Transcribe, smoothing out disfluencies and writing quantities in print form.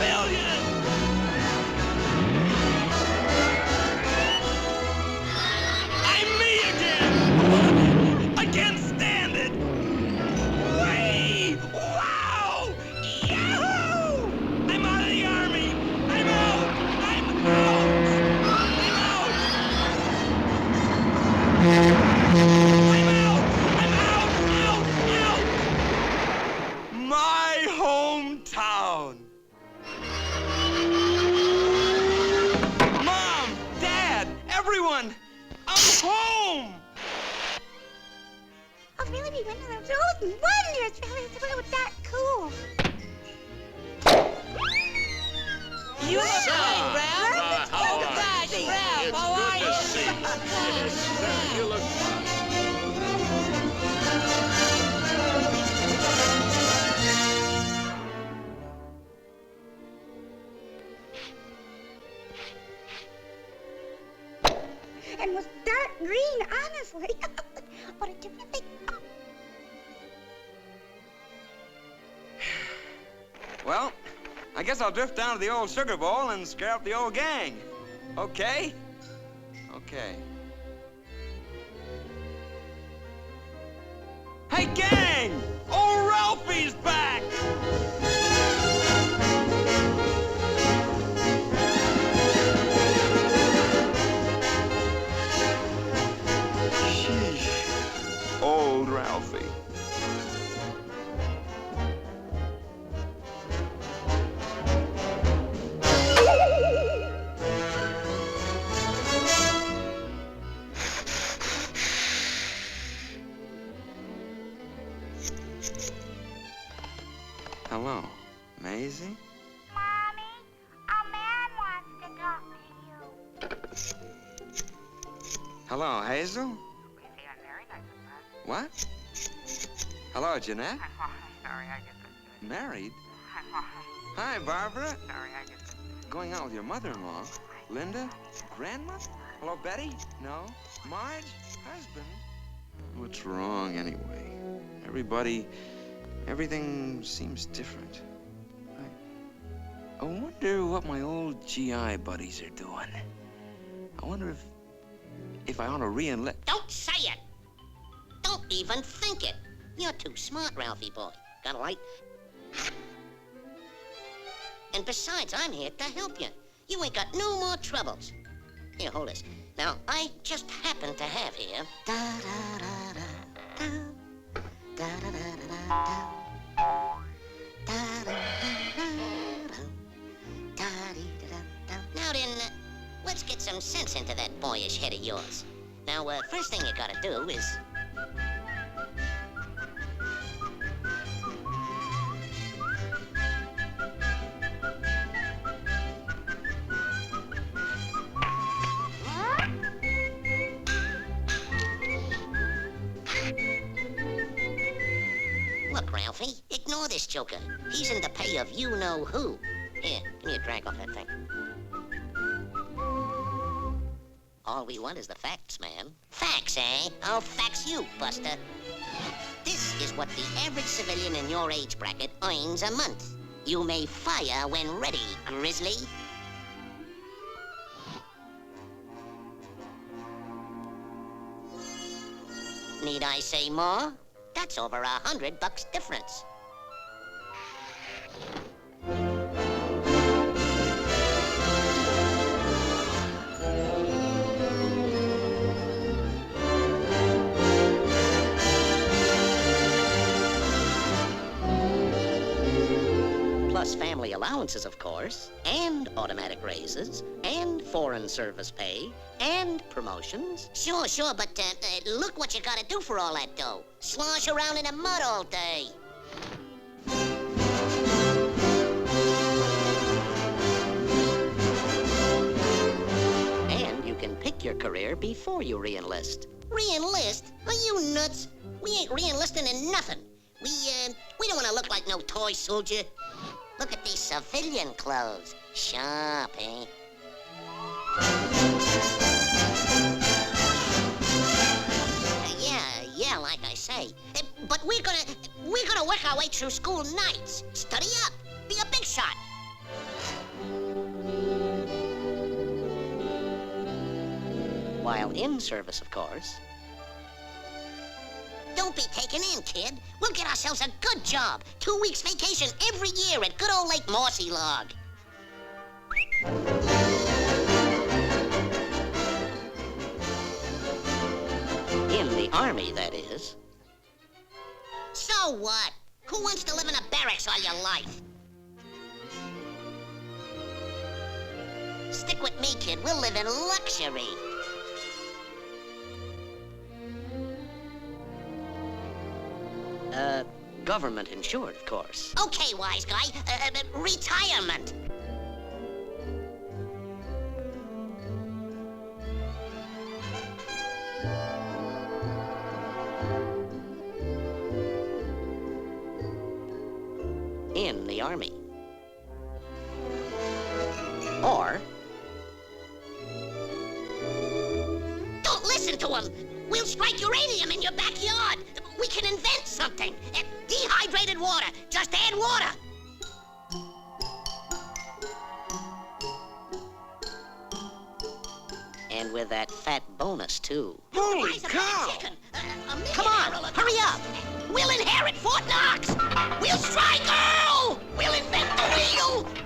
billion! I'm me again! I can't stand it! Whee! Wow! Yahoo! I'm out of the army! I'm out! I'm out! I'm out! I'm out! I'm out! Out! My hometown! Mom! Dad! Everyone! I'm home! I'll really be one of those old wonders. Really, it's really that cool. You look Sir, fine, Ralph! how Oh, are gosh, you? Ralph, It's how are good you? to see you. Yes, sir, you look fine. And was dark green, honestly. What a different thing. Well, I guess I'll drift down to the old sugar bowl and scare up the old gang. Okay? Okay. Hey, gang! Old Ralphie's back! Sheesh. Old Ralphie. Hello, Maisie? Mommy, a man wants to talk to you. Hello, Hazel? What? Hello, Jeanette? Sorry, I just... Married? Hi, Barbara. Sorry, I just... Going out with your mother-in-law? Linda? Grandma? Hello, Betty? No. Marge? Husband? What's wrong, anyway? Everything seems different. I wonder what my old GI buddies are doing. I wonder if I ought to re-enlist. Don't say it! Don't even think it! You're too smart, Ralphie boy. Got a light? And besides, I'm here to help you. You ain't got no more troubles. Here, hold this. Now, I just happen to have here... Now then, let's get some sense into that boyish head of yours. Now, first thing you gotta do is... Look, Ralphie, ignore this joker. He's in the pay of you-know-who. Here, give me a drag off that thing. All we want is the facts, man. Facts, eh? I'll fax you, Buster. This is what the average civilian in your age bracket earns a month. You may fire when ready, Grizzly. Need I say more? That's over $100 difference. Plus family allowances, of course, and automatic raises, and foreign service pay, and promotions. Sure, but look what you gotta do for all that dough. Slosh around in the mud all day. And you can pick your career before you re-enlist. Re-enlist? Are you nuts? We ain't re-enlisting in nothing. We don't want to look like no toy soldier. Look at these civilian clothes. Sharp, eh? Yeah, like I say. But we're gonna work our way through school nights. Study up. Be a big shot. while in service, of course. Don't be taken in, kid. We'll get ourselves a good job. 2 weeks vacation every year at good old Lake Mossy Log. In the Army, that is. So what? Who wants to live in a barracks all your life? Stick with me, kid. We'll live in luxury. Government insured, of course. Okay, wise guy. Retirement. In the Army. Or... Don't listen to him! We'll strike uranium in your backyard! We can invent something! Dehydrated water! Just add water! And with that fat bonus, too. Holy cow! Come on, hurry up! We'll inherit Fort Knox! We'll strike Earl! We'll invent the wheel!